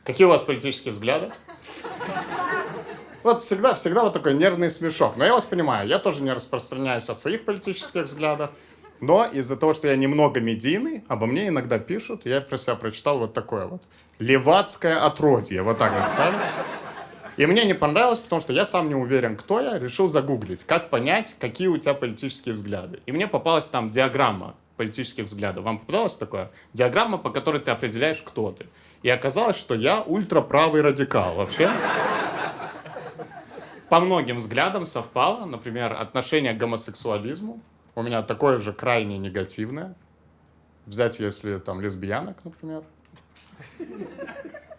Какие у вас политические взгляды? Вот всегда вот такой нервный смешок. Но я вас понимаю, я тоже не распространяюсь о своих политических взглядах. Но из-за того, что я немного медийный, обо мне иногда пишут, я про себя прочитал вот такое вот. Левацкое отродье. Вот так написали. И мне не понравилось, потому что я сам не уверен, кто я, решил загуглить, как понять, какие у тебя политические взгляды. И мне попалась там диаграмма политических взглядов. Вам попадалось такое? Диаграмма, по которой ты определяешь, кто ты. И оказалось, что я ультраправый радикал вообще. По многим взглядам совпало. Например, отношение к гомосексуализму. У меня такое же крайне негативное. Взять, если там лесбиянок, например.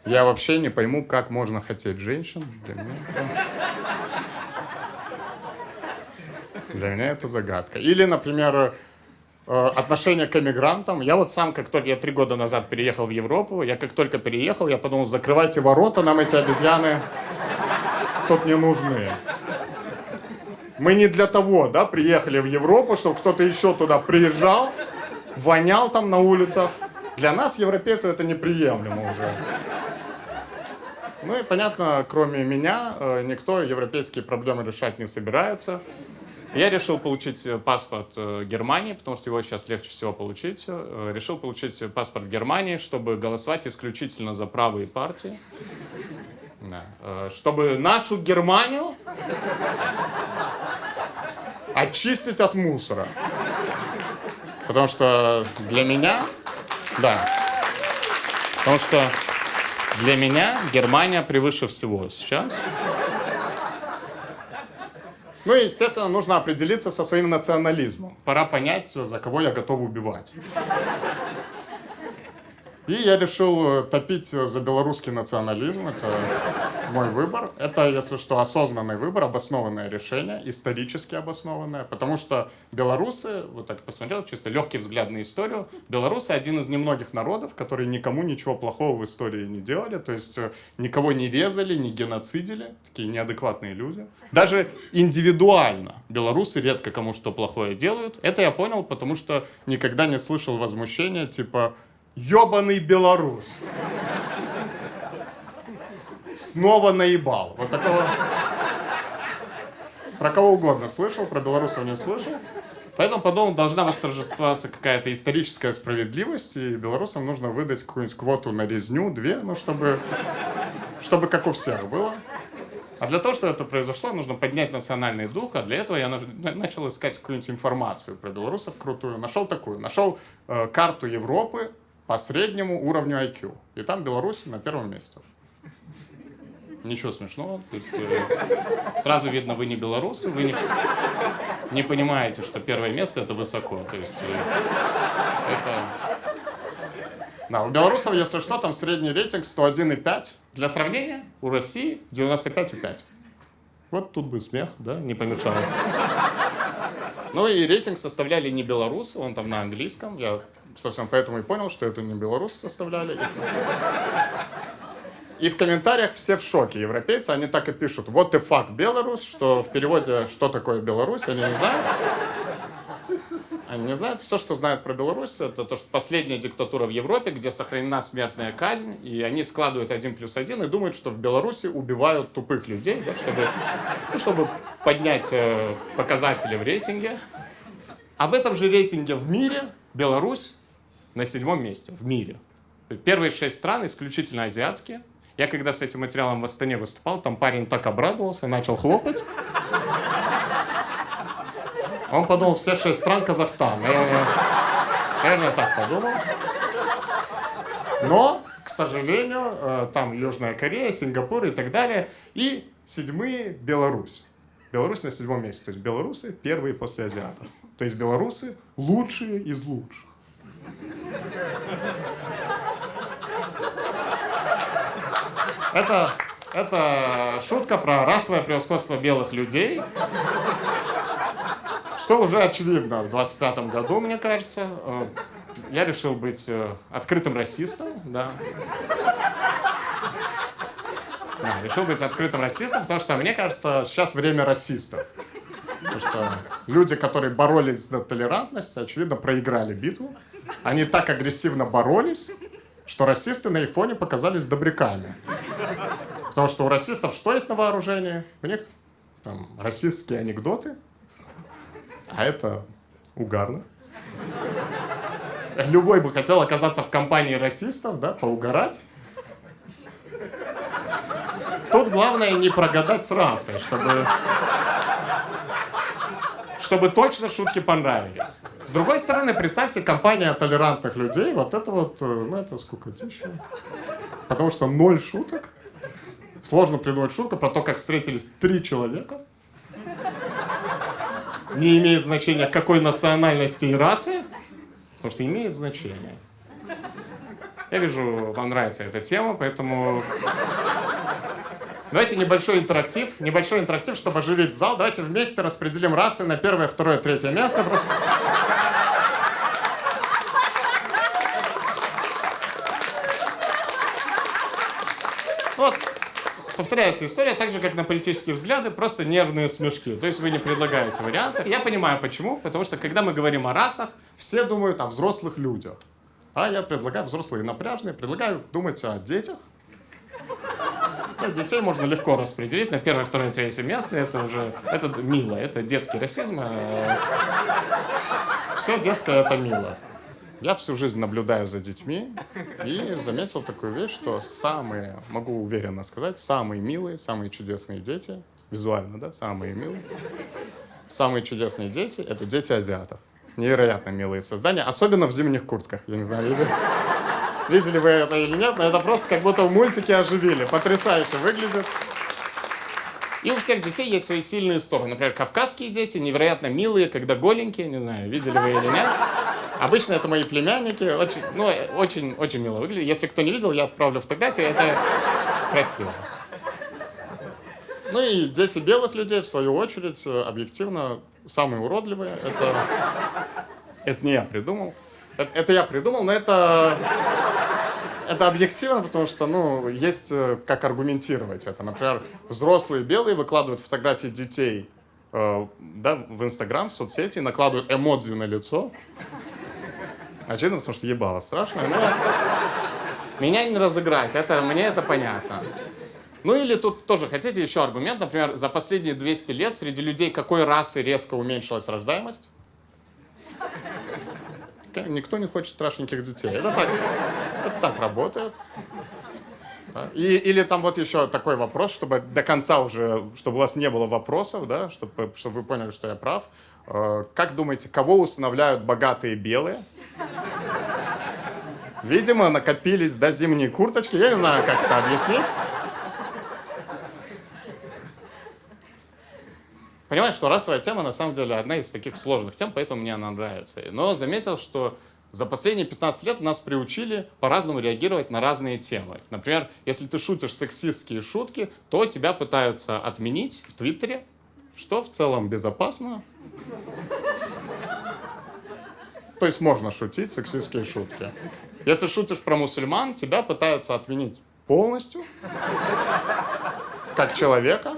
Я вообще не пойму, как можно хотеть женщин. Для меня это загадка. Или, например, отношение к эмигрантам. Я вот сам, я 3 года назад переехал в Европу, я как только переехал, я подумал, закрывайте ворота, нам эти обезьяны тут не нужны. Мы не для того, да, приехали в Европу, чтобы кто-то еще туда приезжал, вонял там на улицах. Для нас, европейцев, это неприемлемо уже. Ну и понятно, кроме меня, никто европейские проблемы решать не собирается. Я решил получить паспорт Германии, потому что его сейчас легче всего получить. Решил получить паспорт Германии, чтобы голосовать исключительно за правые партии. Да. Чтобы нашу Германию очистить от мусора. Потому что для меня... Да. Потому что для меня Германия превыше всего сейчас. Ну и, естественно, нужно определиться со своим национализмом. Пора понять, за кого я готов убивать. И я решил топить за белорусский национализм. Это мой выбор. Это, если что, осознанный выбор, обоснованное решение, исторически обоснованное. Потому что белорусы, вот так посмотрел, чисто легкий взгляд на историю, белорусы один из немногих народов, которые никому ничего плохого в истории не делали. То есть никого не резали, не геноцидили. Такие неадекватные люди. Даже индивидуально белорусы редко кому что плохое делают. Это я понял, потому что никогда не слышал возмущения типа «Ёбаный белорус». Снова наебал. Вот такого... Про кого угодно слышал, про белорусов не слышал. Поэтому подумал, должна восторжествоваться какая-то историческая справедливость, и белорусам нужно выдать какую-нибудь квоту на резню, 2, ну, чтобы как у всех было. А для того, чтобы это произошло, нужно поднять национальный дух, а для этого я начал искать какую-нибудь информацию про белорусов крутую. Нашел карту Европы по среднему уровню IQ. И там Беларусь на первом месте. Ничего смешного. То есть, сразу видно, вы не белорусы, вы не понимаете, что первое место это высоко. То есть, это... Да, у белорусов, если что, там средний рейтинг 101,5. Для сравнения, у России 95,5. Вот тут бы смех, да, не помешает. Ну и рейтинг составляли не белорусы, он там на английском. Я, собственно, поэтому и понял, что это не белорусы составляли. И в комментариях все в шоке. Европейцы, они так и пишут «What the fuck, Беларусь», что в переводе «Что такое Беларусь?» они не знают. Они не знают. Все, что знают про Беларусь, это то, что последняя диктатура в Европе, где сохранена смертная казнь, и они складывают 1+1 и думают, что в Беларуси убивают тупых людей, да, чтобы поднять показатели в рейтинге. А в этом же рейтинге в мире Беларусь на 7-м месте в мире. Первые 6 стран исключительно азиатские. Я когда с этим материалом в Астане выступал, там парень так обрадовался, начал хлопать. Он подумал, все 6 стран Казахстан. Я, наверное, так подумал. Но, к сожалению, там Южная Корея, Сингапур и так далее. И 7-е Беларусь. Беларусь на 7-м месте. То есть белорусы первые после азиатов. То есть белорусы лучшие из лучших. Это шутка про расовое превосходство белых людей, что уже очевидно в 25-м году, мне кажется. Я решил быть открытым расистом, да. Да, решил быть открытым расистом, потому что, мне кажется, сейчас время расистов. Потому что люди, которые боролись за толерантность, очевидно, проиграли битву. Они так агрессивно боролись, что расисты на их фоне показались добряками. Потому что у расистов что есть на вооружении? У них там расистские анекдоты, а это угарно. Любой бы хотел оказаться в компании расистов, да, поугарать. Тут главное не прогадать с расой, чтобы точно шутки понравились. С другой стороны, представьте, компания толерантных людей, вот это вот, ну это скукотища. Потому что 0 шуток. Сложно придумать шутку про то, как встретились 3 человека. Не имеет значения, какой национальности и расы. Потому что имеет значение. Я вижу, вам нравится эта тема, поэтому... Давайте небольшой интерактив, чтобы оживить зал. Давайте вместе распределим расы на 1-е, 2-е, 3-е место. Просто... Вот, повторяется история, так же, как на политические взгляды, просто нервные смешки. То есть вы не предлагаете варианты. Я понимаю, почему. Потому что, когда мы говорим о расах, все думают о взрослых людях. А я предлагаю, взрослые напряжные, предлагаю думать о детях. Детей можно легко распределить на 1-е, 2-е, 3-е место. Это мило, это детский расизм. Все детское — это мило. Я всю жизнь наблюдаю за детьми и заметил такую вещь, что могу уверенно сказать, самые милые, самые чудесные дети, визуально, да, самые милые, самые чудесные дети — это дети азиатов. Невероятно милые создания, особенно в зимних куртках. Я не знаю, видели вы это или нет, но это просто как будто в мультике оживили. Потрясающе выглядит. И у всех детей есть свои сильные стороны. Например, кавказские дети невероятно милые, когда голенькие. Не знаю, видели вы или нет. Обычно это мои племянники. Очень мило выглядит. Если кто не видел, я отправлю фотографию. Это красиво. Ну и дети белых людей, в свою очередь, объективно самые уродливые. Это не я придумал. Это я придумал, но это объективно, потому что, есть как аргументировать это. Например, взрослые белые выкладывают фотографии детей в Инстаграм, в соцсети, накладывают эмодзи на лицо. Очевидно, потому что ебало страшное. Но меня не разыграть, мне это понятно. Ну или тут тоже хотите еще аргумент. Например, за последние 200 лет среди людей какой расы резко уменьшилась рождаемость? Никто не хочет страшненьких детей. Это так работает. Или там вот еще такой вопрос, чтобы до конца уже, чтобы у вас не было вопросов, да, чтобы вы поняли, что я прав. Как думаете, кого усыновляют богатые белые? Видимо, накопились до зимней курточки. Я не знаю, как это объяснить. Понимаешь, что расовая тема, на самом деле, одна из таких сложных тем, поэтому мне она нравится. Но заметил, что за последние 15 лет нас приучили по-разному реагировать на разные темы. Например, если ты шутишь сексистские шутки, то тебя пытаются отменить в Твиттере, что в целом безопасно. То есть можно шутить сексистские шутки. Если шутишь про мусульман, тебя пытаются отменить полностью, как человека.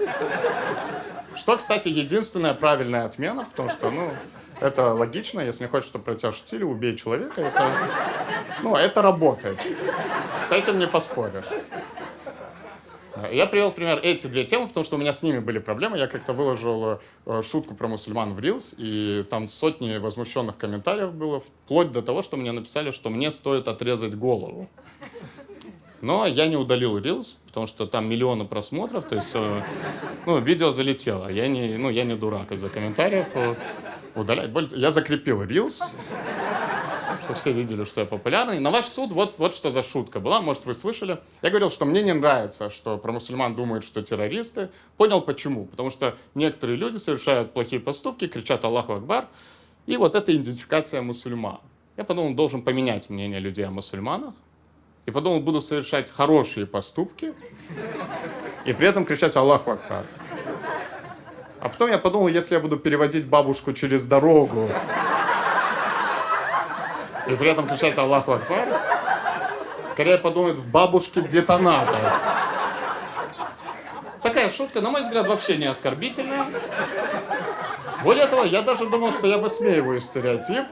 Что, кстати, единственная правильная отмена, потому что, это логично, если не хочешь, чтобы про тебя шутили, убей человека, это работает. С этим не поспоришь. Я привел пример эти 2 темы, потому что у меня с ними были проблемы. Я как-то выложил шутку про мусульман в Reels, и там сотни возмущенных комментариев было, вплоть до того, что мне написали, что мне стоит отрезать голову. Но я не удалил Reels, потому что там миллионы просмотров, то есть, видео залетело. Я не дурак из-за комментариев удалять. Я закрепил Reels, чтобы все видели, что я популярный. На ваш суд, вот что за шутка была, может, вы слышали. Я говорил, что мне не нравится, что про мусульман думают, что террористы. Понял почему. Потому что некоторые люди совершают плохие поступки, кричат «Аллаху Акбар», и вот это идентификация мусульман. Я подумал, должен поменять мнение людей о мусульманах. И подумал, буду совершать хорошие поступки и при этом кричать «Аллаху Акбар». А потом я подумал, если я буду переводить бабушку через дорогу и при этом кричать «Аллаху Акбар», скорее подумают, в бабушке детонатор. Такая шутка, на мой взгляд, вообще не оскорбительная. Более того, я даже думал, что я высмеиваю стереотип,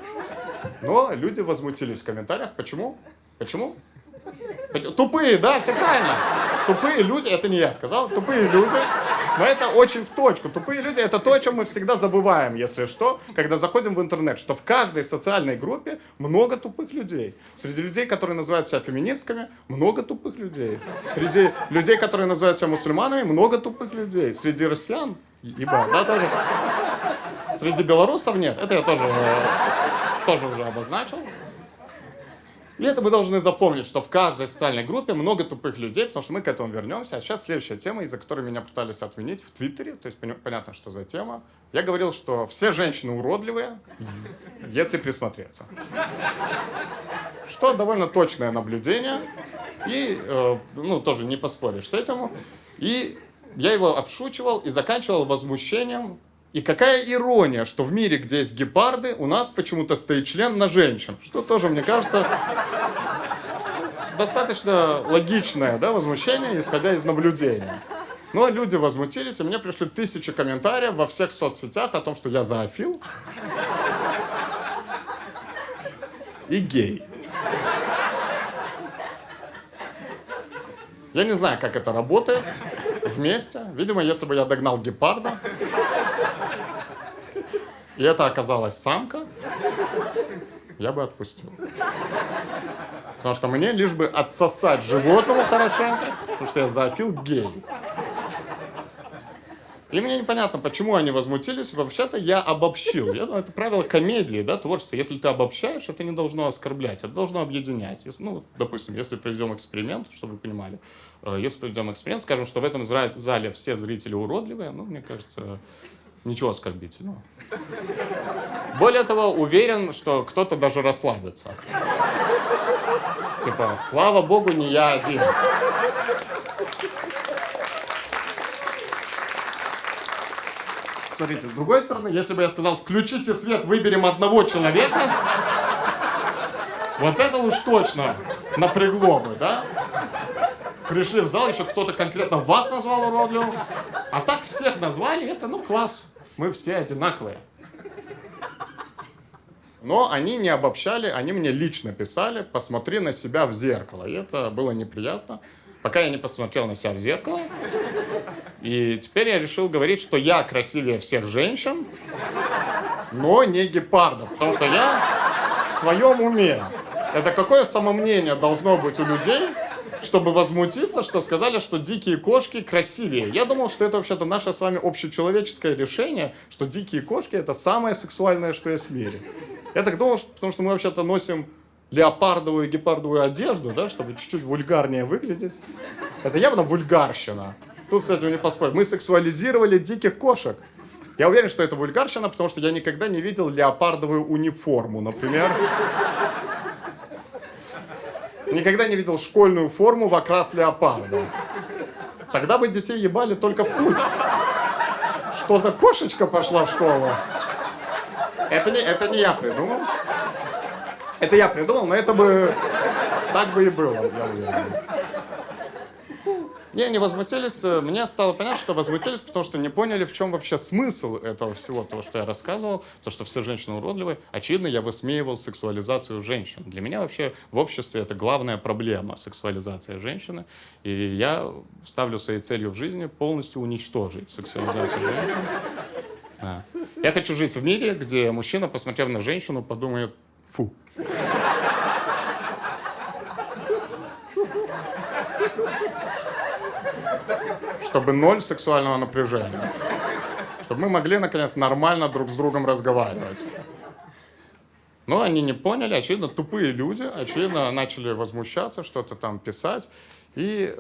но люди возмутились в комментариях. Почему? Тупые, да, все правильно. Тупые люди, это не я сказал, тупые люди. Но это очень в точку. Тупые люди — это то, о чем мы всегда забываем, если что, когда заходим в интернет, что в каждой социальной группе много тупых людей. Среди людей, которые называют себя феминистками, много тупых людей. Среди людей, которые называют себя мусульманами, много тупых людей. Среди россиян, да, тоже. Среди белорусов нет. Это я тоже уже обозначил. И это мы должны запомнить, что в каждой социальной группе много тупых людей, потому что мы к этому вернемся. А сейчас следующая тема, из-за которой меня пытались отменить в Твиттере. То есть понятно, что за тема. Я говорил, что все женщины уродливые, если присмотреться. Что довольно точное наблюдение. И, тоже не поспоришь с этим. И я его обшучивал и заканчивал возмущением. И какая ирония, что в мире, где есть гепарды, у нас почему-то стоит член на женщин. Что тоже, мне кажется, достаточно логичное, да, возмущение, исходя из наблюдения. Но люди возмутились, и мне пришли 1000 комментариев во всех соцсетях о том, что я зоофил и гей. Я не знаю, как это работает вместе. Видимо, если бы я догнал гепарда, и это оказалась самка, я бы отпустил. Потому что мне лишь бы отсосать животному хорошенько, потому что я зоофил гей. И мне непонятно, почему они возмутились. Вообще-то я обобщил. Я думаю, это правило комедии, да, творчества. Если ты обобщаешь, это не должно оскорблять, это должно объединять. Допустим, если проведем эксперимент, чтобы вы понимали, если проведем эксперимент, скажем, что в этом зале все зрители уродливые, мне кажется, ничего оскорбительного. Более того, уверен, что кто-то даже расслабится. Типа, слава богу, не я один. Смотрите, с другой стороны, если бы я сказал, включите свет, выберем одного человека, вот это уж точно напрягло бы, да? Пришли в зал, еще кто-то конкретно вас назвал уродливым, а так всех назвали, это, класс, мы все одинаковые. Но они не обобщали, они мне лично писали, посмотри на себя в зеркало, и это было неприятно. Пока я не посмотрел на себя в зеркало. И теперь я решил говорить, что я красивее всех женщин, но не гепардов. Потому что я в своем уме. Это какое самомнение должно быть у людей, чтобы возмутиться, что сказали, что дикие кошки красивее. Я думал, что это вообще-то наше с вами общечеловеческое решение, что дикие кошки — это самое сексуальное, что есть в мире. Я так думал, потому что мы вообще-то носим леопардовую и гепардовую одежду, да, чтобы чуть-чуть вульгарнее выглядеть. Это явно вульгарщина. Тут с этим не поспорить. Мы сексуализировали диких кошек. Я уверен, что это вульгарщина, потому что я никогда не видел леопардовую униформу, например. Никогда не видел школьную форму в окрас леопарда. Тогда бы детей ебали только в путь. Что за кошечка пошла в школу? Это не я придумал. Это я придумал, но это бы... Так бы и было, я уверен. Не возмутились. Мне стало понятно, что возмутились, потому что не поняли, в чем вообще смысл этого всего, того, что я рассказывал, то, что все женщины уродливые. Очевидно, я высмеивал сексуализацию женщин. Для меня вообще в обществе это главная проблема — сексуализация женщины. И я ставлю своей целью в жизни полностью уничтожить сексуализацию женщин. Да. Я хочу жить в мире, где мужчина, посмотрев на женщину, подумает: фу. Чтобы 0 сексуального напряжения. Чтобы мы могли, наконец, нормально друг с другом разговаривать. Но они не поняли, очевидно, тупые люди, очевидно, начали возмущаться, что-то там писать. И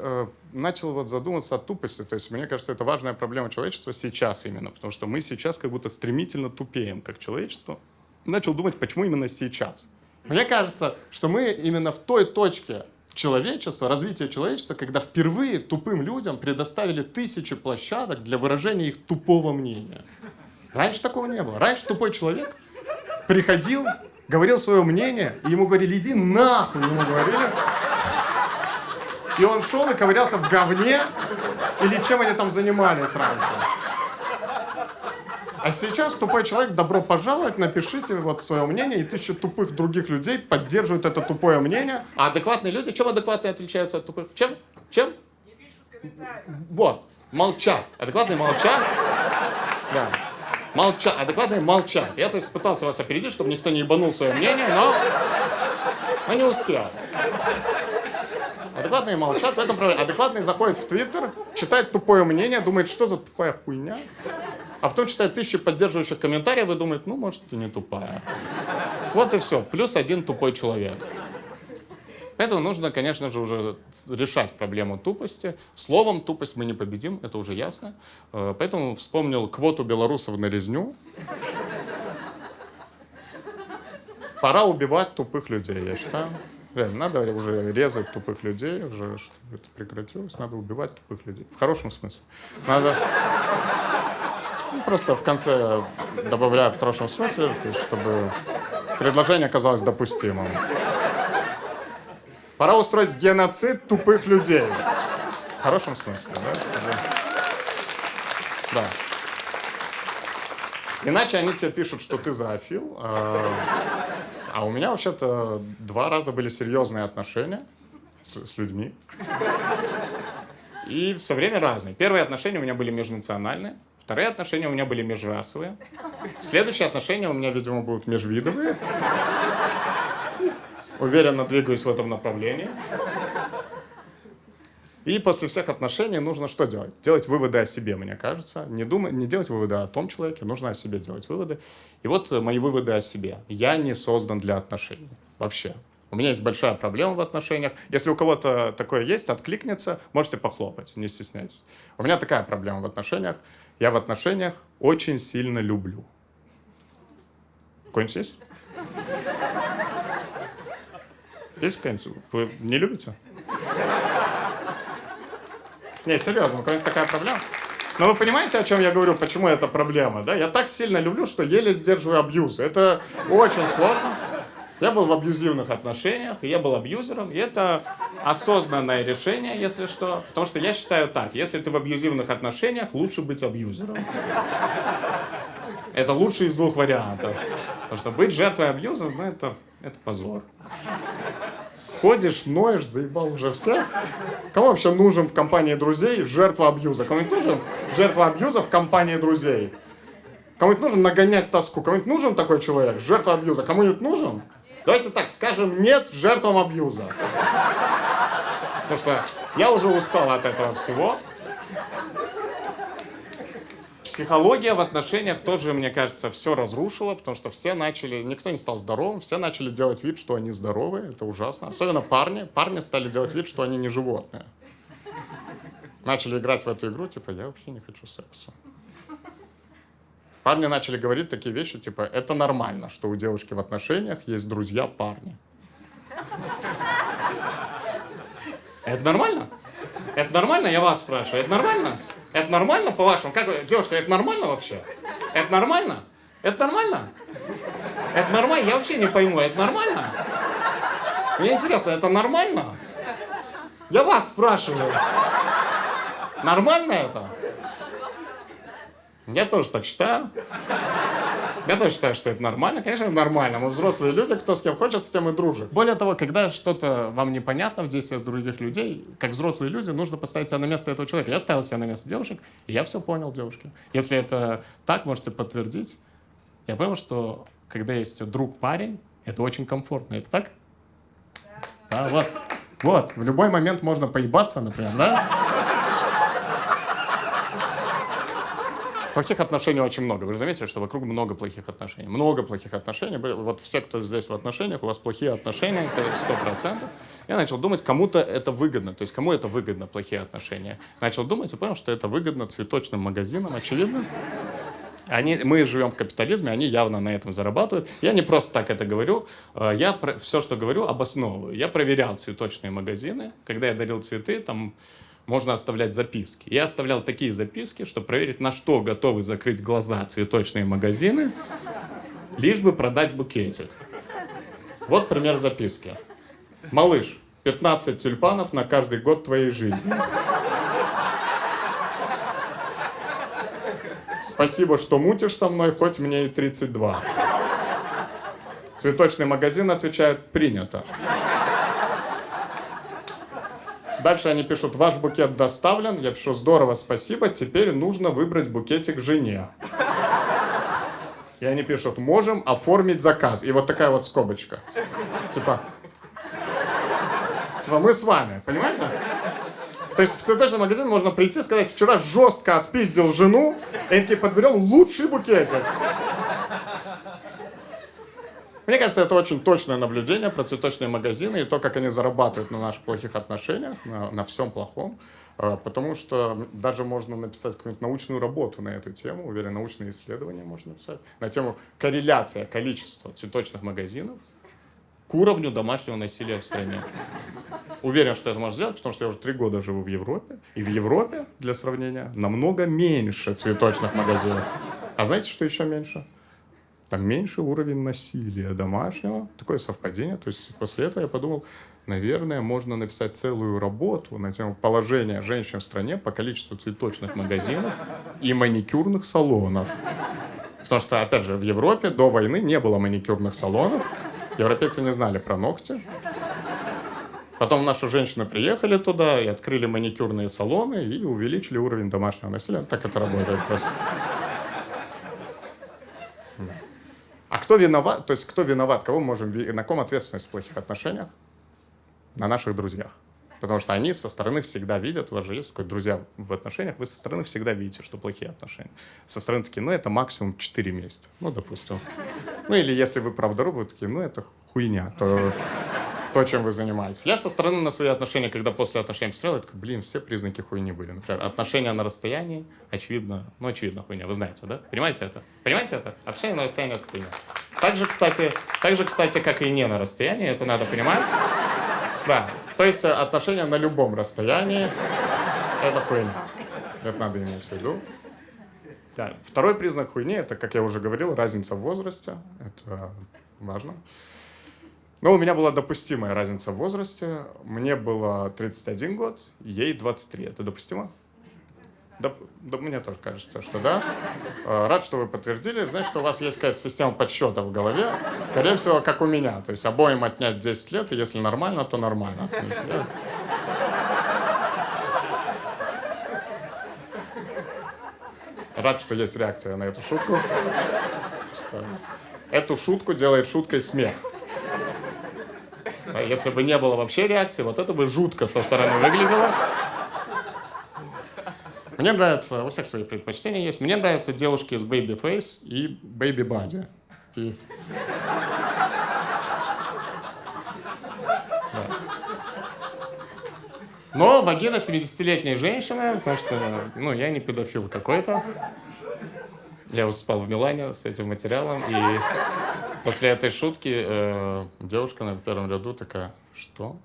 начал задуматься о тупости. То есть, мне кажется, это важная проблема человечества сейчас именно, потому что мы сейчас как будто стремительно тупеем, как человечество. Начал думать, почему именно сейчас. Мне кажется, что мы именно в той точке человечества, развития человечества, когда впервые тупым людям предоставили 1000 площадок для выражения их тупого мнения. Раньше такого не было. Раньше тупой человек приходил, говорил свое мнение, и ему говорили: иди нахуй, ему говорили. И он шел и ковырялся в говне, или чем они там занимались раньше. А сейчас тупой человек, добро пожаловать, напишите вот свое мнение, и 1000 тупых других людей поддерживают это тупое мнение. А адекватные люди, чем адекватные отличаются от тупых? Чем? Чем? Не пишут комментариев. Вот, молчат. Адекватные молчат. Да. Молчат. Адекватные молчат. Я, то есть, пытался вас опередить, чтобы никто не ебанул свое мнение, но не успел. Адекватные молчат, в этом проблема. Адекватные заходят в Твиттер, читают тупое мнение, думает, что за тупая хуйня. А потом читает 1000 поддерживающих комментариев и думает, ну, может, и не тупая. Вот и все. Плюс один тупой человек. Поэтому нужно, конечно же, уже решать проблему тупости. Словом тупость мы не победим, это уже ясно. Поэтому вспомнил квоту белорусов на резню. Пора убивать тупых людей, я считаю. Реально, надо уже резать тупых людей, уже чтобы это прекратилось. Надо убивать тупых людей. В хорошем смысле. Надо... Просто в конце добавляю в хорошем смысле, чтобы предложение оказалось допустимым. Пора устроить геноцид тупых людей. В хорошем смысле, да? Да. Иначе они тебе пишут, что ты зоофил. А у меня вообще-то 2 раза были серьезные отношения с людьми. И все время разные. Первые отношения у меня были межнациональные. Вторые отношения у меня были межрасовые. Следующие отношения у меня, видимо, будут межвидовые. Уверенно двигаюсь в этом направлении. И после всех отношений нужно что делать? Делать выводы о себе, мне кажется. Не делать выводы о том человеке, нужно о себе делать выводы. И вот мои выводы о себе. Я не создан для отношений. Вообще. У меня есть большая проблема в отношениях. Если у кого-то такое есть, откликнется, можете похлопать, не стесняйтесь. У меня такая проблема в отношениях. Я в отношениях очень сильно люблю. Кто-нибудь есть? Есть кто-нибудь? Вы не любите? Не, серьезно, у кого-нибудь такая проблема? Но вы понимаете, о чем я говорю, почему это проблема, да? Я так сильно люблю, что еле сдерживаю абьюз. Это очень сложно. Я был в абьюзивных отношениях, и я был абьюзером, и это осознанное решение, если что. Потому что я считаю так, если ты в абьюзивных отношениях, лучше быть абьюзером. Это лучший из 2 вариантов. Потому что быть жертвой абьюза, ну, это позор. Ходишь, ноешь, заебал уже всех. Кому вообще нужен в компании друзей жертва абьюза? Кому-нибудь нужен жертва абьюза в компании друзей? Кому-нибудь нужен нагонять тоску? Кому-нибудь нужен такой человек? Жертва абьюза? Кому-нибудь нужен? Давайте так, скажем нет жертвам абьюза. Потому что я уже устал от этого всего. Психология в отношениях тоже, мне кажется, все разрушила, потому что все начали, никто не стал здоровым, все начали делать вид, что они здоровы, это ужасно. Особенно парни. Парни стали делать вид, что они не животные. Начали играть в эту игру, типа, я вообще не хочу секса. Парни начали говорить такие вещи, типа, это нормально, что у девушки в отношениях есть друзья-парни. Это нормально? Это нормально, я вас спрашиваю, это нормально? Это нормально, по-вашему? Как вы, девушка, это нормально вообще? Это нормально? Это нормально? Это нормально? Я вообще не пойму, это нормально? Мне интересно, это нормально? Я вас спрашиваю. Нормально это? Я тоже так считаю. Я тоже считаю, что это нормально. Конечно, это нормально. Мы взрослые люди, кто с кем хочет, с тем и дружит. Более того, когда что-то вам непонятно в действиях других людей, как взрослые люди, нужно поставить себя на место этого человека. Я ставил себя на место девушек, и я все понял, девушки. Если это так, можете подтвердить. Я понял, что когда есть друг-парень, это очень комфортно. Это так? Да, вот. Вот. В любой момент можно поебаться, например, да? Плохих отношений очень много. Вы же заметили, что вокруг много плохих отношений. Много плохих отношений. Вот все, кто здесь в отношениях, у вас плохие отношения, это 100%. Я начал думать, кому-то это выгодно. То есть, кому это выгодно, плохие отношения. Начал думать и понял, что это выгодно цветочным магазинам, очевидно. Мы живем в капитализме, они явно на этом зарабатывают. Я не просто так это говорю. Я все, что говорю, обосновываю. Я проверял цветочные магазины. Когда я дарил цветы, там... можно оставлять записки. Я оставлял такие записки, чтобы проверить, на что готовы закрыть глаза цветочные магазины, лишь бы продать букетик. Вот пример записки. Малыш, 15 тюльпанов на каждый год твоей жизни. Спасибо, что мутишь со мной, хоть мне и 32. Цветочный магазин отвечает: принято. Дальше они пишут: ваш букет доставлен. Я пишу: здорово, спасибо, теперь нужно выбрать букетик жене. И они пишут: можем оформить заказ. И вот такая вот скобочка. Типа мы с вами, понимаете? То есть в цветочный магазин можно прийти и сказать: вчера жестко отпиздил жену, и они такие: подберем лучший букетик. Мне кажется, это очень точное наблюдение про цветочные магазины и то, как они зарабатывают на наших плохих отношениях, на всем плохом. Потому что даже можно написать какую-нибудь научную работу на эту тему, уверен, научные исследования можно написать, на тему корреляция количества цветочных магазинов к уровню домашнего насилия в стране. Уверен, что это можно сделать, потому что я уже 3 года живу в Европе. И в Европе, для сравнения, намного меньше цветочных магазинов. А знаете, что еще меньше? Там меньше уровень насилия домашнего. Такое совпадение. То есть после этого я подумал, наверное, можно написать целую работу на тему положения женщин в стране по количеству цветочных магазинов и маникюрных салонов. Потому что, опять же, в Европе до войны не было маникюрных салонов. Европейцы не знали про ногти. Потом наши женщины приехали туда и открыли маникюрные салоны и увеличили уровень домашнего насилия. Так это работает просто. А кто виноват? То есть кто виноват? Кого мы можем... На ком ответственность в плохих отношениях? На наших друзьях. Потому что они со стороны всегда видят, у вас же есть такой друзья в отношениях, вы со стороны всегда видите, что плохие отношения. Со стороны такие: ну это максимум 4 месяца. Ну, допустим. Ну или если вы правдорубы, вы такие: ну это хуйня. То, чем вы занимаетесь. Я со стороны на свои отношения, когда после отношений посмотрел, я такой: блин, все признаки хуйни были. Например, отношения на расстоянии, очевидно хуйня, вы знаете, да? Понимаете это? Понимаете это? Отношения на расстоянии — это хуйня. Так же, кстати, как и не на расстоянии, это надо понимать. Да, то есть отношения на любом расстоянии — это хуйня. Это надо иметь в виду. Да. Второй признак хуйни — это, как я уже говорил, разница в возрасте. Это важно. Но у меня была допустимая разница в возрасте. Мне было 31 год, ей 23. Это допустимо? Да, мне тоже кажется, что да. Рад, что вы подтвердили. Значит, что у вас есть какая-то система подсчета в голове. Скорее всего, как у меня. То есть обоим отнять 10 лет, и если нормально, то нормально. Рад, что есть реакция на эту шутку. Эту шутку делает шуткой смех. Если бы не было вообще реакции, вот это бы жутко со стороны выглядело. Мне нравится, у всех свои предпочтения есть, мне нравятся девушки с baby face и baby body. Да. Но вагина 70-летней женщины, потому что, я не педофил какой-то. Я уже спал в Милане с этим материалом, и после этой шутки девушка на первом ряду такая: что?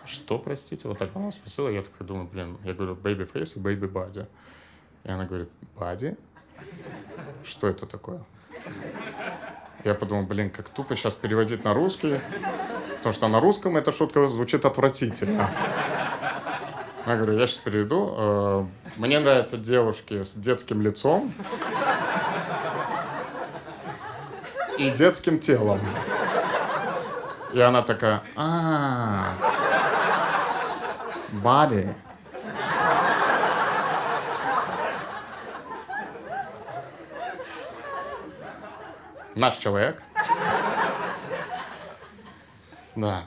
Что, простите? Вот так она спросила, я такой думаю, блин, я говорю baby face и baby body. И она говорит: body? Что это такое? Я подумал, блин, как тупо сейчас переводить на русский, потому что на русском эта шутка звучит отвратительно. Я говорю: я сейчас переведу. Мне нравятся девушки с детским лицом и детским телом. И она такая: body. Наш человек. Да.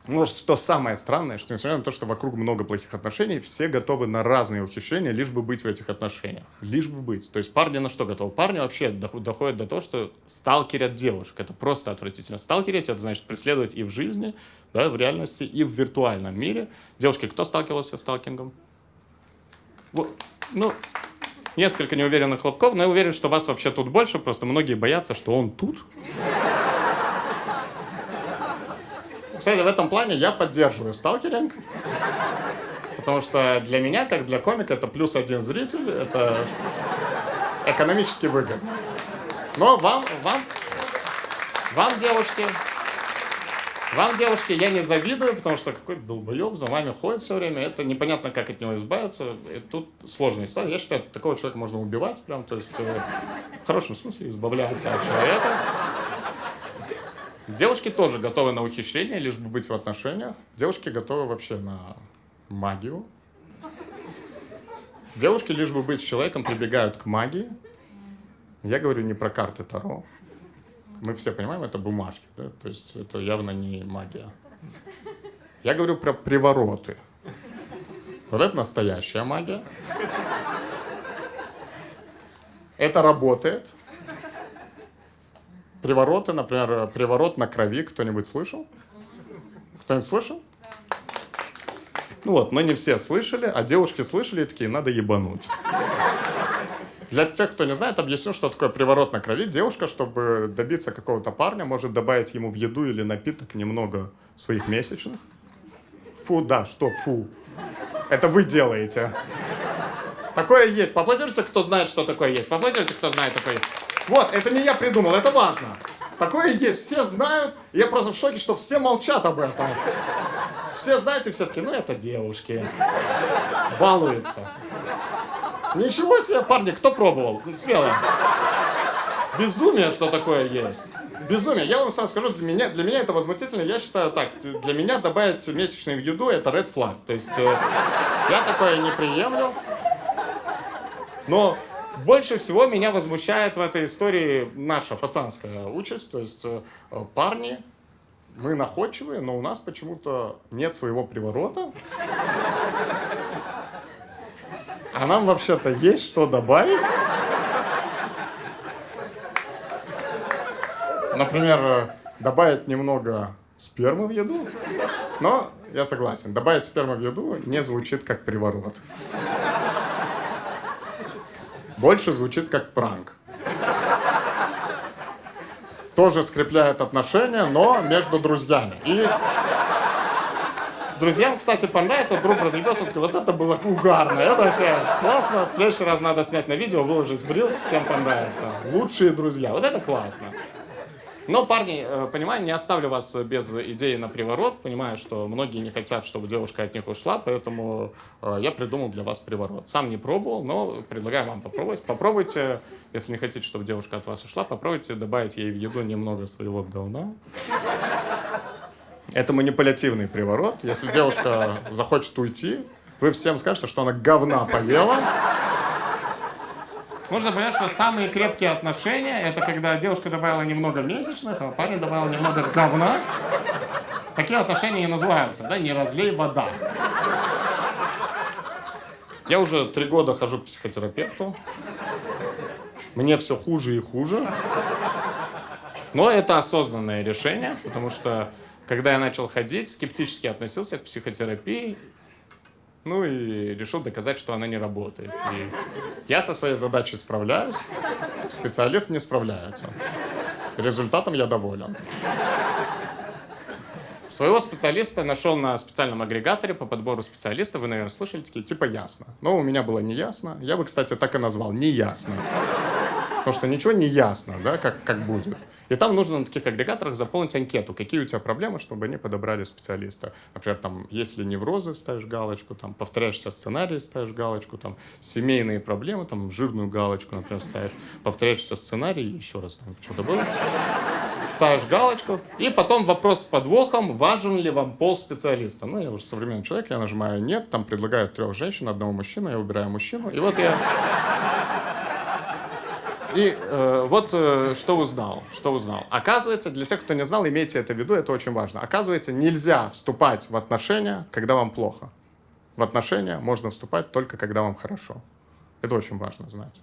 Ну, что самое странное, что несмотря на то, что вокруг много плохих отношений, все готовы на разные ухищрения, лишь бы быть в этих отношениях. Лишь бы быть. То есть парни на что готовы? Парни вообще доходят до того, что сталкерят девушек. Это просто отвратительно. Сталкерить — это значит преследовать и в жизни, да, в реальности, и в виртуальном мире. Девушки, кто сталкивался с сталкингом? Несколько неуверенных хлопков, но я уверен, что вас вообще тут больше, просто многие боятся, что он тут. Кстати, в этом плане я поддерживаю сталкеринг, потому что для меня, как для комика, это +1 зритель, это экономически выгодно. Но вам, девушки, Вам, девушки, я не завидую, потому что какой-то долбоеб за вами ходит все время. Это непонятно, как от него избавиться. И тут сложная ситуация. Я считаю, такого человека можно убивать прям, то есть в хорошем смысле избавляться от человека. Девушки тоже готовы на ухищрение, лишь бы быть в отношениях. Девушки готовы вообще на магию. Девушки, лишь бы быть с человеком, прибегают к магии. Я говорю не про карты Таро. Мы все понимаем, это бумажки, да? То есть это явно не магия. Я говорю про привороты. Вот это настоящая магия. Это работает. Привороты, например, приворот на крови. Кто-нибудь слышал? Кто-нибудь слышал? Ну вот, но не все слышали, а девушки слышали и такие, надо ебануть. Для тех, кто не знает, объясню, что такое приворот на крови. Девушка, чтобы добиться какого-то парня, может добавить ему в еду или напиток немного своих месячных. Фу, да, что фу? Это вы делаете. Такое есть. Поаплодируйте, кто знает, что такое есть. Поаплодируйте, кто знает, такое есть. Вот, это не я придумал, это важно. Такое есть, все знают. Я просто в шоке, что все молчат об этом. Все знают и все таки, ну это девушки. Балуются. Ничего себе, парни, кто пробовал? Смело. Безумие, что такое есть. Безумие. Я вам сам скажу, для меня это возмутительно. Я считаю так, для меня добавить месячные в еду это red flag. То есть я такое не приемлю. Но больше всего меня возмущает в этой истории наша пацанская участь. То есть парни, мы находчивые, но у нас почему-то нет своего приворота. А нам вообще-то есть что добавить. Например, добавить немного спермы в еду. Но я согласен, добавить сперму в еду не звучит как приворот. Больше звучит как пранк. Тоже скрепляет отношения, но между друзьями. И друзьям, кстати, понравится, друг разъебется, он такой, вот это было угарно, это вообще классно. В следующий раз надо снять на видео, выложить в Reels, всем понравится. Лучшие друзья, вот это классно. Но, парни, понимаю, не оставлю вас без идеи на приворот. Понимаю, что многие не хотят, чтобы девушка от них ушла, поэтому я придумал для вас приворот. Сам не пробовал, но предлагаю вам попробовать. Попробуйте, если не хотите, чтобы девушка от вас ушла, попробуйте добавить ей в еду немного своего говна. Это манипулятивный приворот. Если девушка захочет уйти, вы всем скажете, что она говна поела. Нужно понять, что самые крепкие отношения — это когда девушка добавила немного месячных, а парень добавил немного говна. Такие отношения и называются, да, не разлей вода. Я уже 3 года хожу к психотерапевту. Мне все хуже и хуже. Но это осознанное решение, потому что когда я начал ходить, скептически относился к психотерапии, ну и решил доказать, что она не работает. И я со своей задачей справляюсь, специалист не справляется. Результатом я доволен. Своего специалиста нашел на специальном агрегаторе по подбору специалистов. Вы, наверное, слышали такие, типа ясно. Но у меня было неясно. Я бы, кстати, так и назвал, неясно. Потому что ничего не ясно, да, как будет. И там нужно на таких агрегаторах заполнить анкету, какие у тебя проблемы, чтобы они подобрали специалиста. Например, там, если неврозы, ставишь галочку, там, повторяешься сценарий, ставишь галочку, там, семейные проблемы, там, жирную галочку, например, ставишь, повторяешься сценарий, еще раз, там, что-то было, ставишь галочку, и потом вопрос с подвохом, важен ли вам пол специалиста. Ну, я уже современный человек, я нажимаю «нет», там предлагают 3 женщин, 1 мужчину, я выбираю мужчину, и вот я... И что узнал. Оказывается, для тех, кто не знал, имейте это в виду, это очень важно. Оказывается, нельзя вступать в отношения, когда вам плохо. В отношения можно вступать только, когда вам хорошо. Это очень важно знать.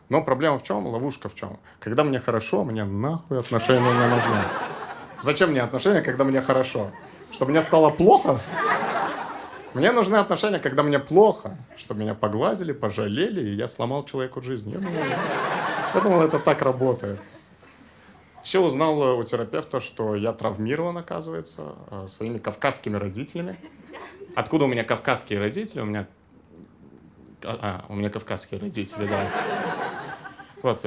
Но проблема в чем? Ловушка в чем? Когда мне хорошо, мне нахуй отношения не нужны. Зачем мне отношения, когда мне хорошо? Чтобы мне стало плохо? Мне нужны отношения, когда мне плохо. Чтобы меня погладили, пожалели, и я сломал человеку жизнь. Я думал, это так работает. Еще узнал у терапевта, что я травмирован, оказывается, своими кавказскими родителями. Откуда у меня кавказские родители? У меня кавказские родители, да. Вот,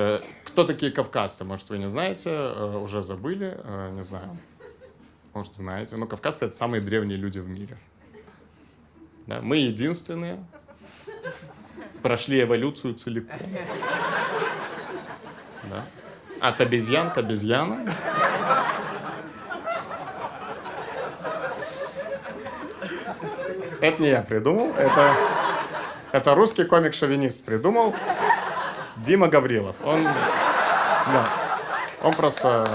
кто такие кавказцы, может, вы не знаете, уже забыли, не знаю. может, знаете, но кавказцы — это самые древние люди в мире. Да? Мы единственные прошли эволюцию целиком. Да? От обезьян к обезьянам. Это не я придумал, это русский комик-шовинист придумал. Дима Гаврилов. Он просто...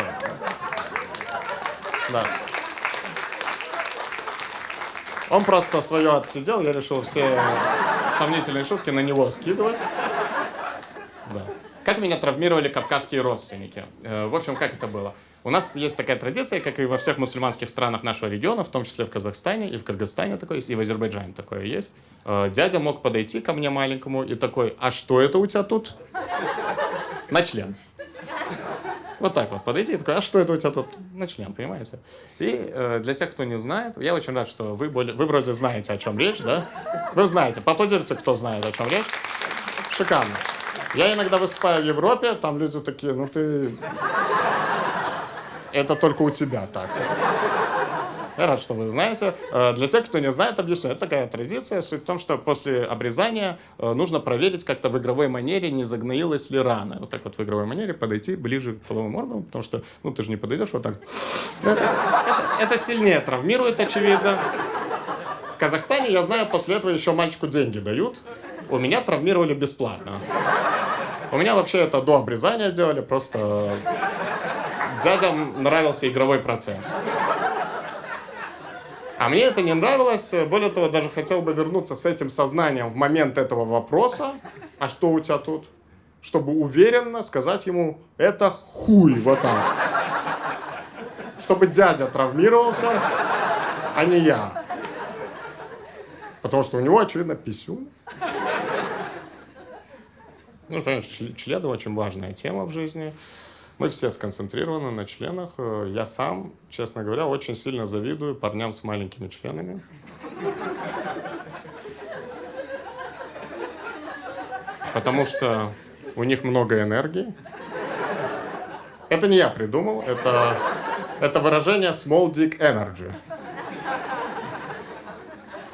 Да. Он просто свое отсидел, я решил все сомнительные шутки на него скидывать. Да. Как меня травмировали кавказские родственники? В общем, как это было? У нас есть такая традиция, как и во всех мусульманских странах нашего региона, в том числе в Казахстане, и в Кыргызстане такое есть, и в Азербайджане такое есть. Дядя мог подойти ко мне маленькому и такой: а что это у тебя тут? На член. Вот так вот подойти и такой: а что это у тебя тут? На член, понимаете? И для тех, кто не знает, я очень рад, что вы вроде знаете, о чем речь, да? Вы знаете, поаплодируйте, кто знает, о чем речь. Шикарно. Я иногда выступаю в Европе, там люди такие: ну ты... Это только у тебя так. Я рад, что вы знаете. Для тех, кто не знает, объясню. Это такая традиция. Суть в том, что после обрезания нужно проверить как-то в игровой манере, не загноилась ли рана. Вот так вот в игровой манере подойти ближе к половым органам, потому что, ну, ты же не подойдешь вот так. Это сильнее травмирует, очевидно. В Казахстане, я знаю, после этого еще мальчику деньги дают. У меня травмировали бесплатно. У меня вообще это до обрезания делали, просто... Дядям нравился игровой процесс. А мне это не нравилось. Более того, даже хотел бы вернуться с этим сознанием в момент этого вопроса: а что у тебя тут? Чтобы уверенно сказать ему: это хуй, вот так. Чтобы дядя травмировался, а не я. Потому что у него, очевидно, писюн. Ну, конечно, члены очень важная тема в жизни. Мы все сконцентрированы на членах. Я сам, честно говоря, очень сильно завидую парням с маленькими членами. Потому что у них много энергии. Это не я придумал, это выражение small dick energy.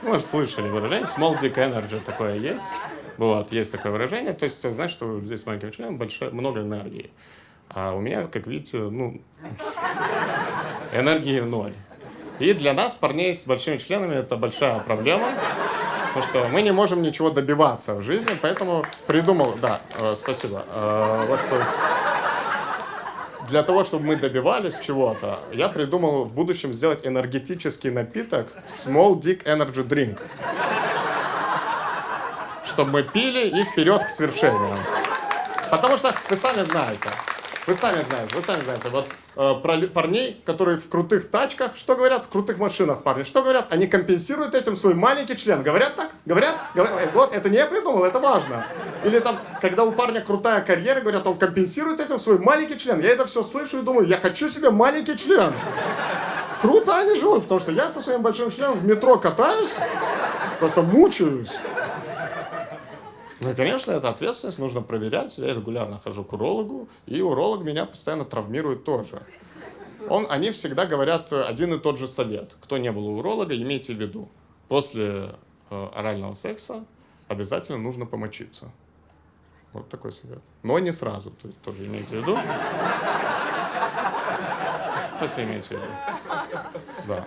Вы, может, слышали выражение small dick energy, такое есть. Вот, есть такое выражение. То есть, знаешь, что здесь с маленьким членом много энергии. А у меня, как видите, ну, энергии ноль. И для нас, парней с большими членами, это большая проблема, потому что мы не можем ничего добиваться в жизни, поэтому придумал, да, спасибо. Вот, для того, чтобы мы добивались чего-то, я придумал в будущем сделать энергетический напиток Small Dick Energy Drink. Чтобы мы пили и вперед к свершению. Потому что вы сами знаете, вот про парней, которые в крутых тачках, что говорят? В крутых машинах парни, что говорят? Они компенсируют этим свой маленький член. Говорят так? Говорят? Вот, это не я придумал, это важно. Или там, когда у парня крутая карьера, говорят, он компенсирует этим свой маленький член. Я это все слышу и думаю: я хочу себе маленький член. Круто они живут, потому что я со своим большим членом в метро катаюсь, просто мучаюсь. Ну и, конечно, это ответственность, нужно проверять. Я регулярно хожу к урологу, и уролог меня постоянно травмирует тоже. Они всегда говорят один и тот же совет. Кто не был у уролога, имейте в виду: после орального секса обязательно нужно помочиться. Вот такой совет. Но не сразу, то есть тоже имейте в виду. Если имейте в виду. Да.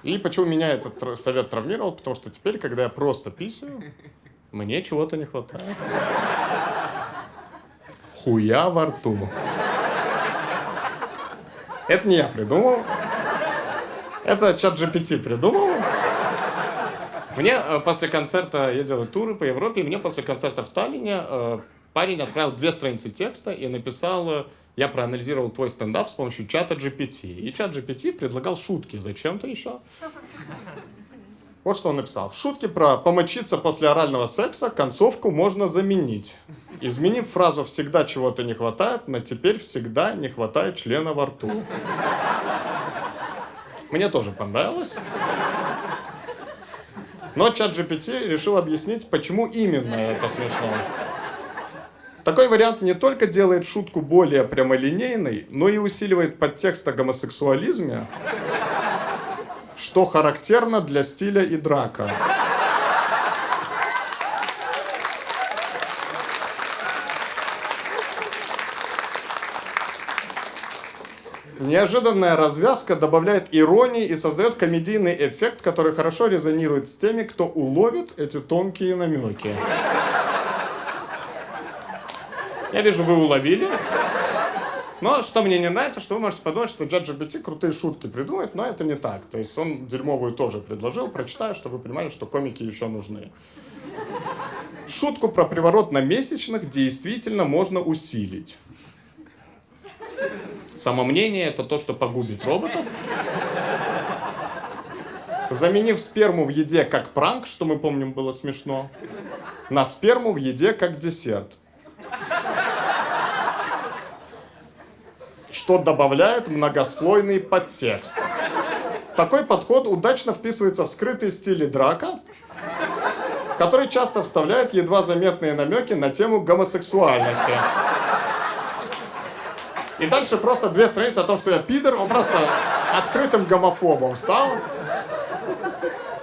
И почему меня этот совет травмировал? Потому что теперь, когда я просто писаю, мне чего-то не хватает. Хуя во рту. Это не я придумал. Это ChatGPT придумал. Мне после концерта, я делаю туры по Европе, и мне после концерта в Таллине парень отправил 2 страницы текста и написал: я проанализировал твой стендап с помощью чата GPT. И чат GPT предлагал шутки зачем-то еще. Вот что он написал. В шутке про помочиться после орального секса концовку можно заменить, изменив фразу «всегда чего-то не хватает» на «теперь всегда не хватает члена во рту». Мне тоже понравилось. Но ChatGPT решил объяснить, почему именно это смешно. Такой вариант не только делает шутку более прямолинейной, но и усиливает подтекст о гомосексуализме что характерно для стиля и драка. Неожиданная развязка добавляет иронии и создает комедийный эффект, который хорошо резонирует с теми, кто уловит эти тонкие намеки. Я вижу, вы уловили. Но что мне не нравится, что вы можете подумать, что ChatGPT крутые шутки придумает, но это не так. То есть он дерьмовую тоже предложил, прочитаю, чтобы вы понимали, что комики еще нужны. Шутку про приворот на месячных действительно можно усилить. Самомнение — это то, что погубит роботов. Заменив сперму в еде как пранк, что мы помним было смешно, на сперму в еде как десерт. Что добавляет многослойный подтекст. Такой подход удачно вписывается в скрытый стиль драка, который часто вставляет едва заметные намеки на тему гомосексуальности. И дальше просто 2 страницы о том, что я пидор, он просто открытым гомофобом стал.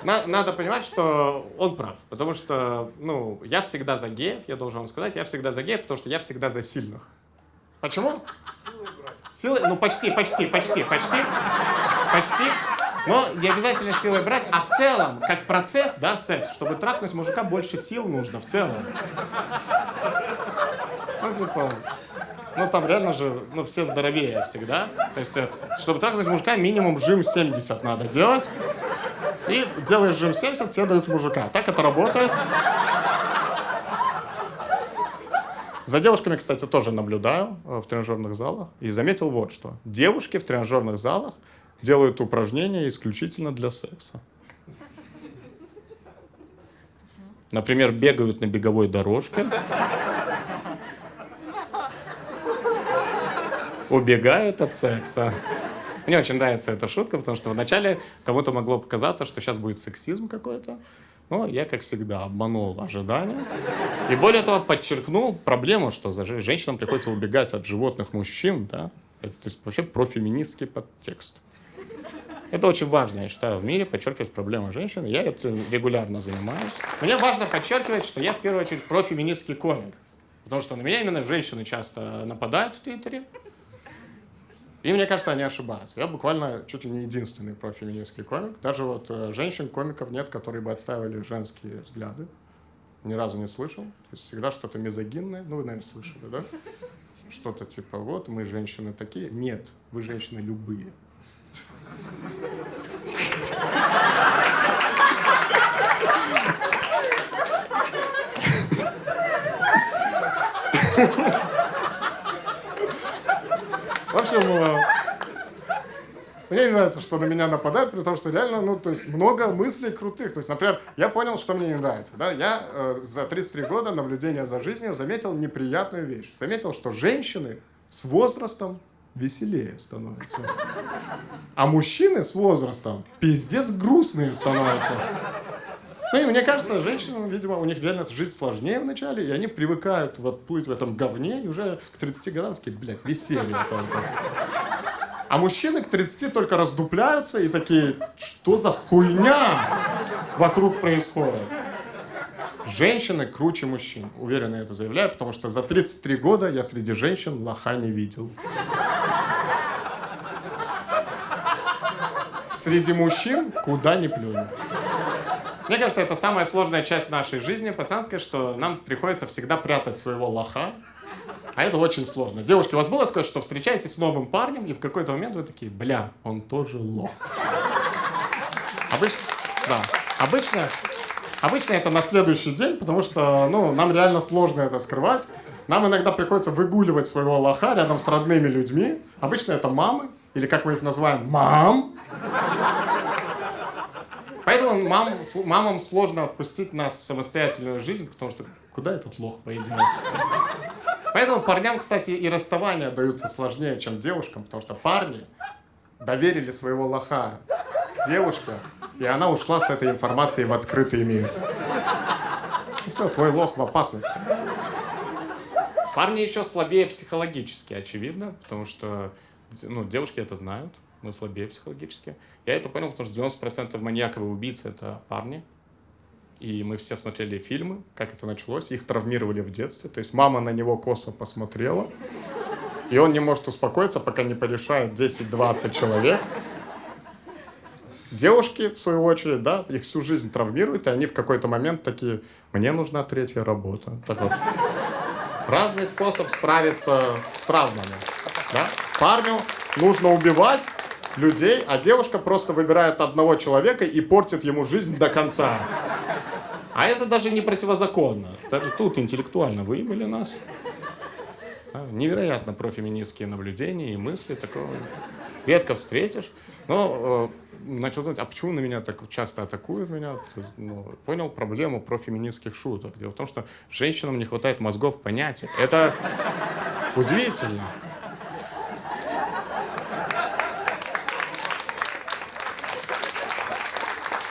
Надо понимать, что он прав, потому что, я всегда за геев, я должен вам сказать, я всегда за геев, потому что я всегда за сильных. Почему? Силой? Почти. Но не обязательно силой брать, а в целом, как процесс, да, секс, чтобы трахнуть мужика, больше сил нужно в целом. Там реально же, все здоровее всегда. То есть, чтобы трахнуть мужика, минимум жим 70 надо делать. И делаешь жим 70, тебе дают мужика. Так это работает. За девушками, кстати, тоже наблюдаю в тренажерных залах. И заметил вот что. Девушки в тренажерных залах делают упражнения исключительно для секса. Например, бегают на беговой дорожке. Убегают от секса. Мне очень нравится эта шутка, потому что вначале кому-то могло показаться, что сейчас будет сексизм какой-то. Но я, как всегда, обманул ожидания. И более того, подчеркнул проблему, что женщинам приходится убегать от животных мужчин. Да? Это, то есть вообще профеминистский подтекст. Это очень важно, я считаю, в мире подчеркивать проблему женщин. Я этим регулярно занимаюсь. Мне важно подчеркивать, что я в первую очередь профеминистский комик. Потому что на меня именно женщины часто нападают в Твиттере. И мне кажется, они ошибаются. Я буквально чуть ли не единственный профеминистский комик. Даже женщин-комиков нет, которые бы отстаивали женские взгляды. Ни разу не слышал. То есть всегда что-то мизогинное. Вы, наверное, слышали, да? Что-то типа, вот, мы женщины такие. Нет, вы женщины любые. В общем, мне не нравится, что на меня нападают, при том, что реально, много мыслей крутых. То есть, например, я понял, что мне не нравится. Да? Я за 33 года наблюдения за жизнью заметил неприятную вещь. Заметил, что женщины с возрастом веселее становятся. А мужчины с возрастом пиздец грустные становятся. И мне кажется, женщинам, видимо, у них реально жизнь сложнее вначале, и они привыкают плыть в этом говне, и уже к 30 годам такие, веселье только. А мужчины к 30 только раздупляются и такие, что за хуйня вокруг происходит? Женщины круче мужчин, уверенно это заявляю, потому что за 33 года я среди женщин лоха не видел. Среди мужчин куда ни плюнь. Мне кажется, это самая сложная часть нашей жизни, пацанская, что нам приходится всегда прятать своего лоха. А это очень сложно. Девушки, у вас было такое, что встречаетесь с новым парнем, и в какой-то момент вы такие, он тоже лох. Обычно это на следующий день, потому что, нам реально сложно это скрывать. Нам иногда приходится выгуливать своего лоха рядом с родными людьми. Обычно это мамы, или как мы их называем, мам. Поэтому мамам сложно отпустить нас в самостоятельную жизнь, потому что куда этот лох пойдет? Поэтому парням, кстати, и расставания даются сложнее, чем девушкам, потому что парни доверили своего лоха девушке, и она ушла с этой информацией в открытый мир. И все, твой лох в опасности. Парни еще слабее психологически, очевидно, потому что девушки это знают. мы слабее психологически. Я это понял, потому что 90% маньяков и убийц — это парни. И мы все смотрели фильмы, как это началось. Их травмировали в детстве. То есть мама на него косо посмотрела, и он не может успокоиться, пока не порешает 10-20 человек. Девушки, в свою очередь, да, их всю жизнь травмируют, и они в какой-то момент такие: мне нужна третья работа. Так вот. Разный способ справиться с травмами. Да? Парню нужно убивать людей, а девушка просто выбирает одного человека и портит ему жизнь до конца. А это даже не противозаконно. Даже тут интеллектуально выебали нас. Невероятно профеминистские наблюдения и мысли. Такого редко встретишь. Но начал думать, а почему на меня так часто атакуют меня? Понял проблему профеминистских шуток. Дело в том, что женщинам не хватает мозгов понять. Это удивительно.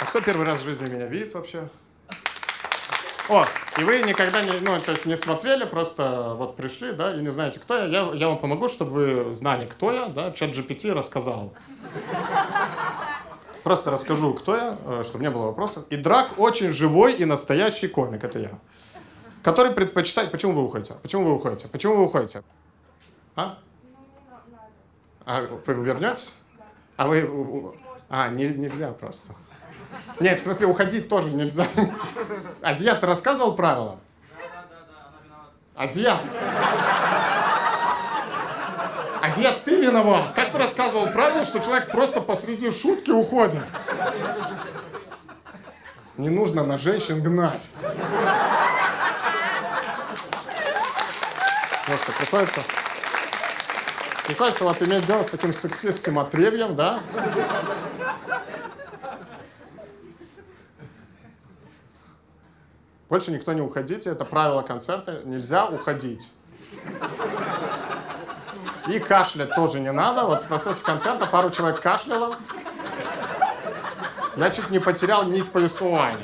А кто первый раз в жизни меня видит вообще? О, и вы никогда не смотрели, просто вот пришли, да, и не знаете, кто я. Я вам помогу, чтобы вы знали, кто я, да, ChatGPT рассказал. Просто расскажу, кто я, чтобы не было вопросов. И Драк очень живой и настоящий комик, это я. Который предпочитает... Почему вы уходите? Почему вы уходите? Почему вы уходите? А? А вы вернетесь? А вы... А, нельзя просто. Нет, в смысле, уходить тоже нельзя. А Диат, ты рассказывал правила? Да, она виновата. А Диат, ты виноват. Как ты рассказывал правила, что человек просто посреди шутки уходит? Не нужно на женщин гнать. Просто приходится вот иметь дело с таким сексистским отребьем, да? Больше никто не уходите, это правило концерта, нельзя уходить. И кашлять тоже не надо. Вот в процессе концерта пару человек кашляло. Я чуть не потерял нить повествования.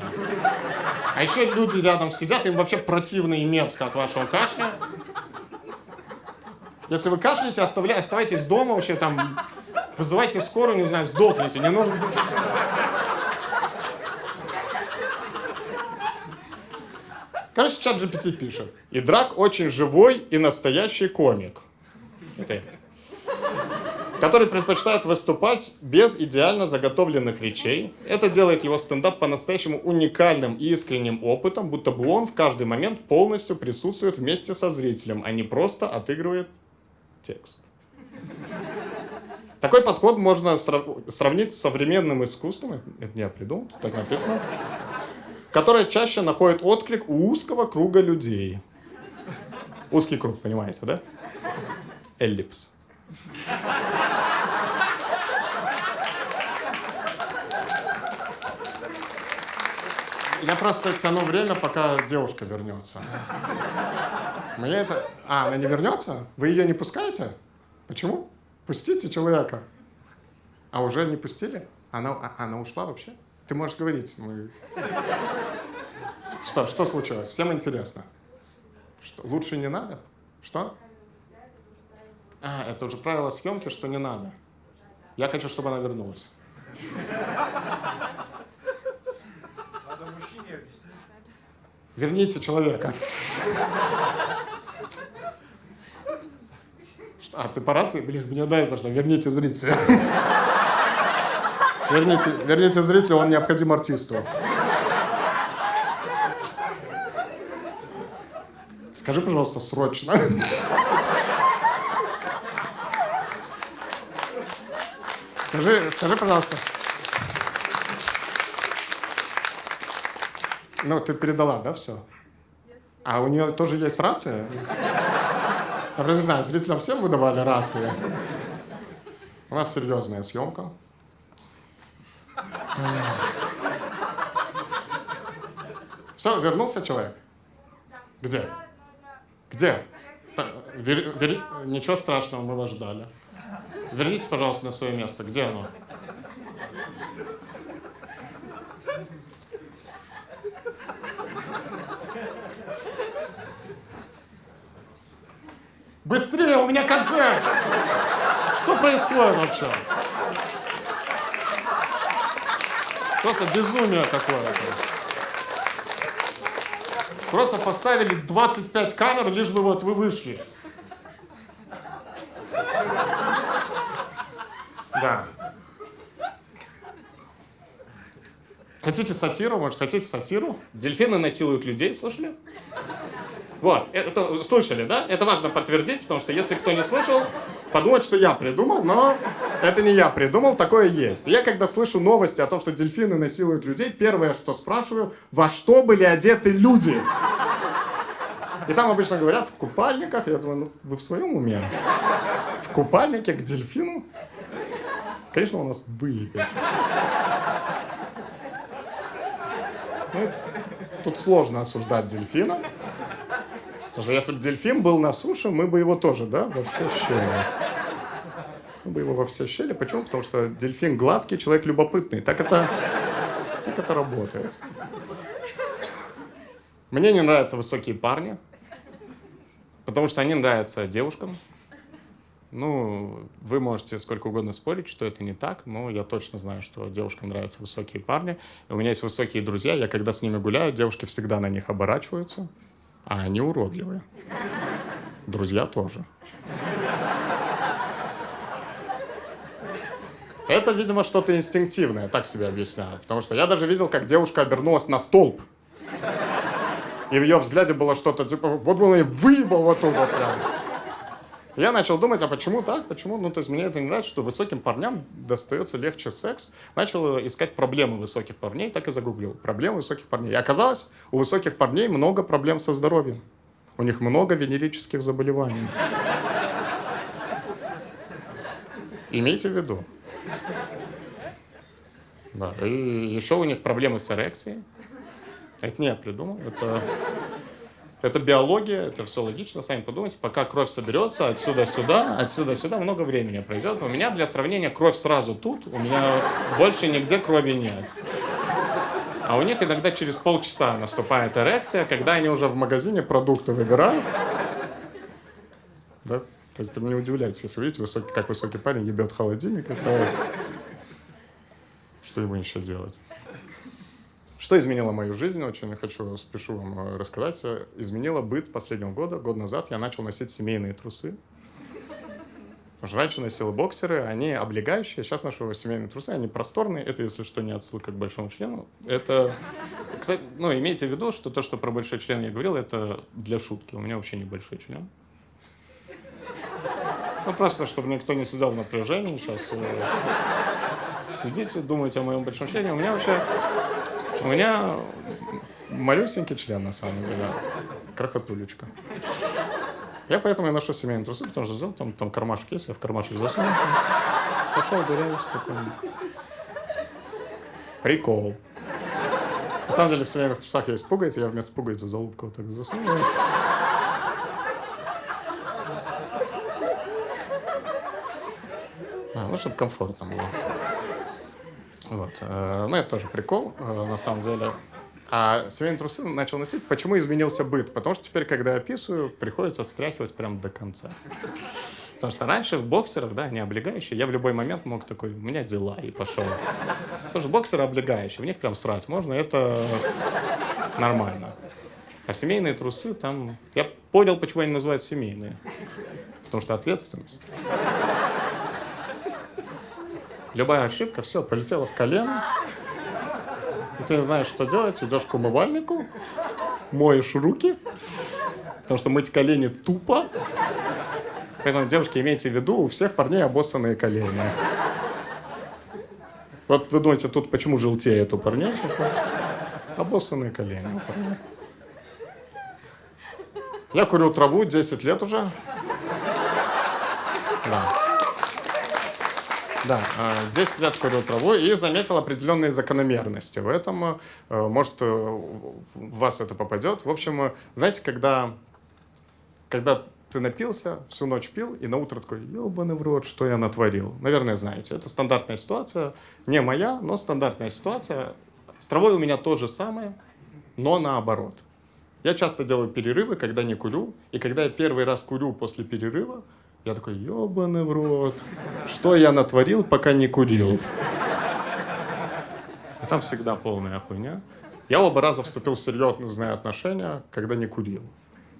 А еще люди рядом сидят, им вообще противно и мерзко от вашего кашля. Если вы кашляете, оставайтесь дома вообще там, вызывайте скорую, не знаю, сдохните, не нужно... Короче, ChatGPT пишет. И Драк очень живой и настоящий комик. Okay. Который предпочитает выступать без идеально заготовленных речей. Это делает его стендап по-настоящему уникальным и искренним опытом, будто бы он в каждый момент полностью присутствует вместе со зрителем, а не просто отыгрывает текст. Такой подход можно сравнить с современным искусством, это не я придумал, так написано, которое чаще находит отклик у узкого круга людей. Узкий круг, понимаете, да? Эллипс. Я просто тяну время, пока девушка вернется. Мне это... А, она не вернется? Вы ее не пускаете? Почему? Пустите человека. А уже не пустили? Она ушла вообще? Ты можешь говорить. Что случилось? Всем интересно. Что, лучше не надо? Что? А, это уже правило съемки, что не надо. Я хочу, чтобы она вернулась. Надо мужчине объяснить. Верните человека. А, ты по рации? Блин, мне нравится, что верните зрителя. Верните зрителя, он необходим артисту. Скажи, пожалуйста, срочно. Скажи, пожалуйста. Ну, ты передала, да, все? А у нее тоже есть рация? Я просто не знаю, зрителям всем выдавали рации. У нас серьезная съемка. Все, вернулся человек? Где? Где? Ничего страшного, мы вас ждали. Верните, пожалуйста, на свое место. Где оно? Быстрее, у меня концерт! Что происходит вообще? Просто безумие какое-то. Просто поставили 25 камер, лишь бы вот вы вышли. Да. Хотите сатиру? Может, хотите сатиру? Дельфины насилуют людей, слышали? Вот, это слышали, да? Это важно подтвердить, потому что если кто не слышал, подумает, что я придумал, но это не я придумал, такое есть. Я когда слышу новости о том, что дельфины насилуют людей, первое, что спрашиваю, во что были одеты люди? И там обычно говорят в купальниках. Я думаю, ну вы в своем уме? В купальнике к дельфину? Конечно, у нас были. Ну, тут сложно осуждать дельфина. Потому что если бы дельфин был на суше, мы бы его тоже, да, во все щели. Мы бы его во все щели. Почему? Потому что дельфин гладкий, человек любопытный. Так это работает. Мне не нравятся высокие парни, потому что они нравятся девушкам. Ну, вы можете сколько угодно спорить, что это не так, но я точно знаю, что девушкам нравятся высокие парни. И у меня есть высокие друзья, я когда с ними гуляю, девушки всегда на них оборачиваются, а они уродливые. Друзья тоже. Это, видимо, что-то инстинктивное, так себе объясняю. Потому что я даже видел, как девушка обернулась на столб. И в ее взгляде было что-то типа, вот бы он и выебал вот туда прям. Я начал думать, а почему так? Почему? Ну, то есть мне это не нравится, что высоким парням достается легче секс. Начал искать проблемы высоких парней, так и загуглил. Проблемы высоких парней. И оказалось, у высоких парней много проблем со здоровьем. У них много венерических заболеваний. Имейте в виду. Да. И еще у них проблемы с эрекцией. Это не я придумал, это биология, это все логично, сами подумайте. Пока кровь соберется отсюда сюда, много времени пройдет. У меня для сравнения кровь сразу тут, у меня больше нигде крови нет. А у них иногда через полчаса наступает эрекция, когда они уже в магазине продукты выбирают. Да? То есть это не удивляется, если вы видите, как высокий парень ебет холодильник, это... Что ему еще делать? Что изменило мою жизнь, очень спешу вам рассказать. Изменило быт последнего года. Год назад я начал носить семейные трусы. Потому что раньше носил боксеры, они облегающие. Сейчас ношу семейные трусы, они просторные. Это, если что, не отсылка к большому члену. Это, кстати, ну, имейте в виду, что то, что про большой член я говорил, это для шутки. У меня вообще небольшой член. Ну, просто, чтобы никто не сидел в напряжении. Сейчас сидите, думаете о моем большом члене. У меня малюсенький член, на самом деле. Крохотулечка. Я поэтому и ношу семейные трусы, потому что взял, там кармашек есть, я в кармашек засунул. Пошел, гуляю спокойно. Прикол. На самом деле в семейных трусах есть пуговицы, я вместо пуговицы залупку вот так засунул. Ну, чтобы комфортно было. Вот. Ну, это тоже прикол, на самом деле. А семейные трусы начал носить. Почему изменился быт? Потому что теперь, когда я описываю, приходится стряхивать прям до конца. Потому что раньше в боксерах, да, они облегающие, я в любой момент мог такой, у меня дела, и пошел. Потому что боксеры облегающие, в них прям срать можно, это нормально. А семейные трусы там... Я понял, почему они называют семейные. Потому что ответственность. Любая ошибка, все, полетела в колено. И ты не знаешь, что делать. Идешь к умывальнику, моешь руки, потому что мыть колени тупо. Поэтому, девушки, имейте в виду, у всех парней обоссанные колени. Вот вы думаете, тут почему желтеет у парней? Обоссанные колени у парней. Я курю траву 10 лет уже. Да. Да, 10 лет курю траву и заметил определенные закономерности в этом. Может, в вас это попадет. В общем, знаете, когда ты напился, всю ночь пил, и на утро такой, ебаный в рот, что я натворил. Наверное, знаете. Это стандартная ситуация. Не моя, но стандартная ситуация. С травой у меня то же самое, но наоборот. Я часто делаю перерывы, когда не курю. И когда я первый раз курю после перерыва, я такой, ебаный в рот, что я натворил, пока не курил. И там всегда полная хуйня. Я оба раза вступил в серьезные отношения, когда не курил.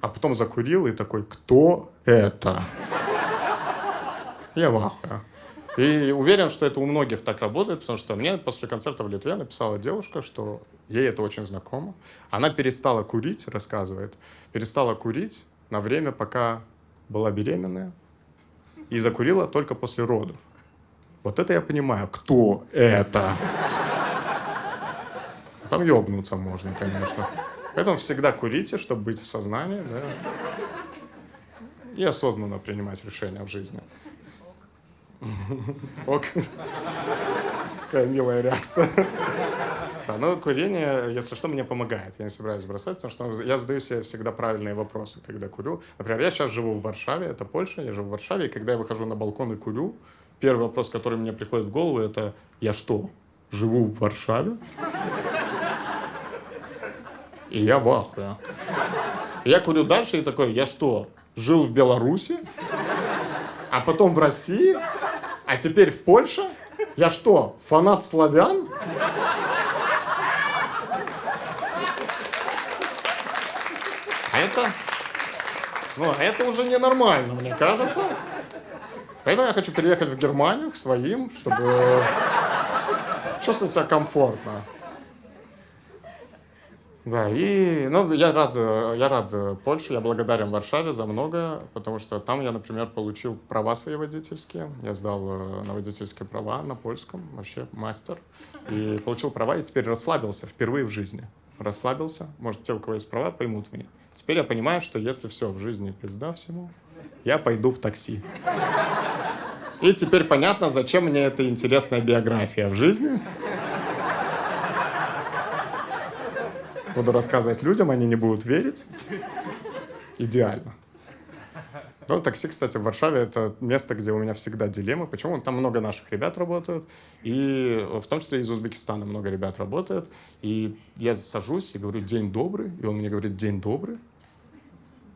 А потом закурил и такой, кто это? Я в ахуе. И уверен, что это у многих так работает, потому что мне после концерта в Литве написала девушка, что ей это очень знакомо. Она перестала курить, рассказывает, перестала курить на время, пока была беременная, и закурила только после родов. Вот это я понимаю, кто это? Там ёбнуться можно, конечно. Поэтому всегда курите, чтобы быть в сознании, да, и осознанно принимать решения в жизни. Ок. Какая милая реакция. Да, но курение, если что, мне помогает. Я не собираюсь бросать, потому что я задаю себе всегда правильные вопросы, когда курю. Например, я сейчас живу в Варшаве, это Польша, я живу в Варшаве, и когда я выхожу на балкон и курю, первый вопрос, который мне приходит в голову, это «Я что, живу в Варшаве?» И я в ахуе. Я курю дальше и такой, я что, жил в Беларуси? А потом в России? А теперь в Польше? Я что, фанат славян? Это уже ненормально, мне кажется. Поэтому я хочу переехать в Германию к своим, чтобы чувствовать себя комфортно. Да, я рад Польше, я благодарен Варшаве за многое, потому что там я, например, получил права свои водительские. Я сдал на водительские права на польском, вообще мастер. И получил права, и теперь расслабился впервые в жизни. Расслабился, может, те, у кого есть права, поймут меня. Теперь я понимаю, что если все в жизни пизда всему, я пойду в такси. И теперь понятно, зачем мне эта интересная биография в жизни. Буду рассказывать людям, они не будут верить. Идеально. Ну, такси, кстати, в Варшаве — это место, где у меня всегда дилеммы. Почему? Там много наших ребят работают. И в том числе из Узбекистана много ребят работает. И я сажусь и говорю «День добрый». И он мне говорит «День добрый».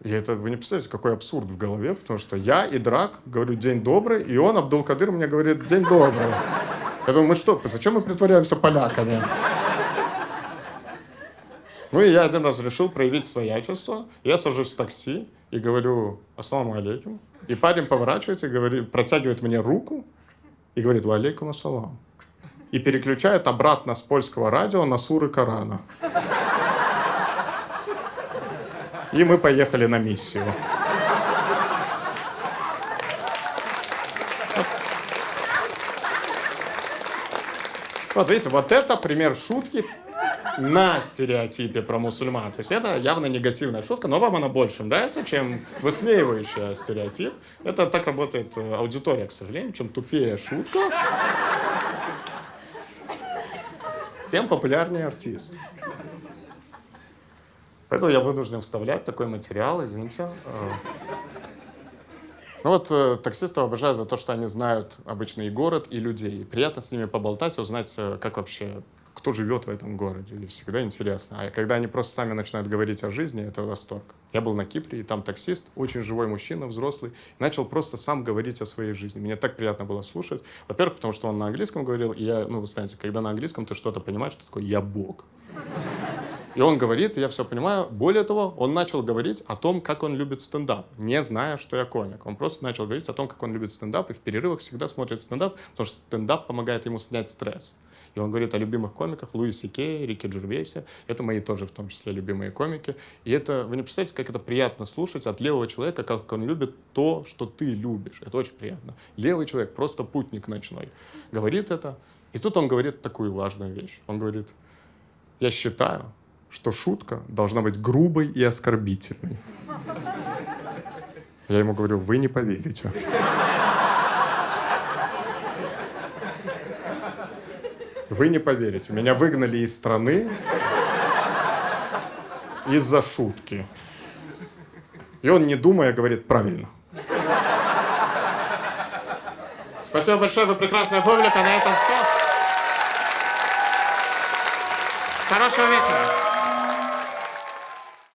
И это, вы не представляете, какой абсурд в голове. Потому что я и Драк говорю «День добрый». И он, Абдулкадыр, мне говорит «День добрый». Я думаю, мы что, зачем мы притворяемся поляками? Ну и я один раз решил проявить своячество. Я сажусь в такси и говорю «Ассаламу алейкум». И парень поворачивается и говорит, протягивает мне руку и говорит «Ва алейкум ассалам». И переключает обратно с польского радио на суры Корана. И мы поехали на миссию. Вот видите, вот это пример шутки на стереотипе про мусульман. То есть это явно негативная шутка, но вам она больше нравится, чем высмеивающая стереотип. Это так работает аудитория, к сожалению. Чем тупее шутка, тем популярнее артист. Поэтому я вынужден вставлять такой материал, извините. Ну вот таксистов обожаю за то, что они знают обычно и город, и людей. Приятно с ними поболтать, узнать, как вообще, кто живет в этом городе. И всегда интересно. А когда они просто сами начинают говорить о жизни, это восторг. Я был на Кипре, и там таксист, очень живой мужчина, взрослый, начал просто сам говорить о своей жизни. Мне так приятно было слушать. Во-первых, потому что он на английском говорил, и я, вы знаете, когда на английском ты что-то понимаешь, что такое «я Бог». И он говорит, и я все понимаю. Более того, он начал говорить о том, как он любит стендап, не зная, что я комик. Он просто начал говорить о том, как он любит стендап, и в перерывах всегда смотрит стендап, потому что стендап помогает ему снять стресс. И он говорит о любимых комиках, Луи Си-Кей, Рике Джервейсе. Это мои тоже, в том числе, любимые комики. И это, вы не представляете, как это приятно слушать от левого человека, как он любит то, что ты любишь. Это очень приятно. Левый человек, просто путник ночной, говорит это. И тут он говорит такую важную вещь. Он говорит, я считаю, что шутка должна быть грубой и оскорбительной. Я ему говорю, вы не поверите. Вы не поверите. Меня выгнали из страны из-за шутки. И он, не думая, говорит правильно. Спасибо большое, вы прекрасная публика. На этом все. Хорошего вечера.